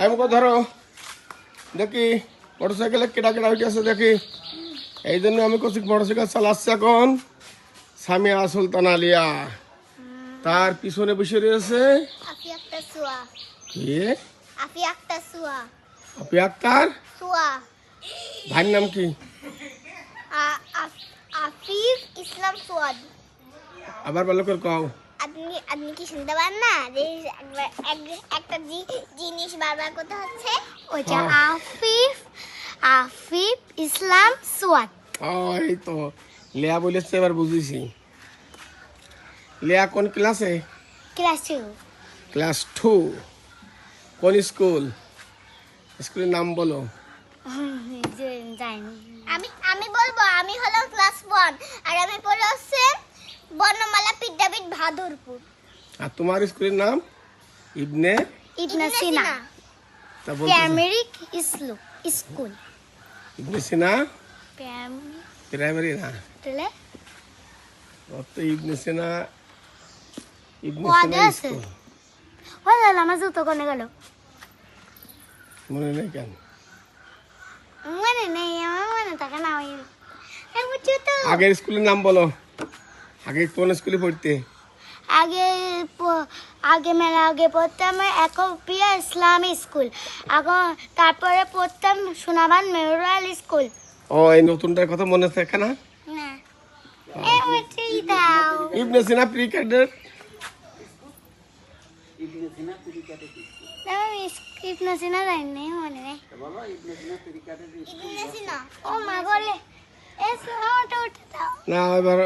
আমাকে ধরো দেখি মোটরসাইকেলে কেটা কেটা উঠে আছে দেখি। এই জন্য আমি করছি মোটরসাইকেল চালাচ্ছে এখন সামিয়া সুলতান আলিয়া। তার পিছনে বসে রয়েছে কে? আপি আক্তার। ভাইয়ের নাম কি? আফিফ ইসলাম সোয়াদ। আবার ভালো করে কও। আপনি কি শুনতে পান না? যে একটা জিনিস বারবার কথা হচ্ছে ওইটা আফিফ ইসলাম সোয়াদ। এই তো লিয়া বলেছে, এবার বুঝেছি। লিয়া কোন ক্লাসে? ক্লাস 2। ক্লাস 2। কোন স্কুল? স্কুলের নাম বলো। আমি বলবো, আমি হলো ক্লাস 1 আর আমি পড়ে হচ্ছে বর্ণমালা বিদ্যাপীঠ ভাদুরপুর। আর তোমার স্কুলের নাম? ইবনে সিনা তা বলতে প্রাইমারি স্কুল। ইবনে সিনা প্রাইমারি না তাহলে তো ইবনে সিনা স্কুল। আমার জুতো কোনে গেল? মনে নেই কেন? মনে নেই, আমার মনে থাকে না। ওই জুতো আগের স্কুলের নাম বলো। আগে কোন স্কুলে পড়তে? আগে মেলা আগে পড়তাম একবিয়া ইসলামী স্কুল। এখন তারপরে পড়তাম সোনাবান মেমোরিয়াল স্কুল। এই নতুনটার কথা মনে থাকে না? না ওইটাই দাও। ইবনে সিনা প্রি ক্যাডেট। ইবনে সিনা জানি মনে নেই। ও মা বলে এসো ওটা দাও না এবার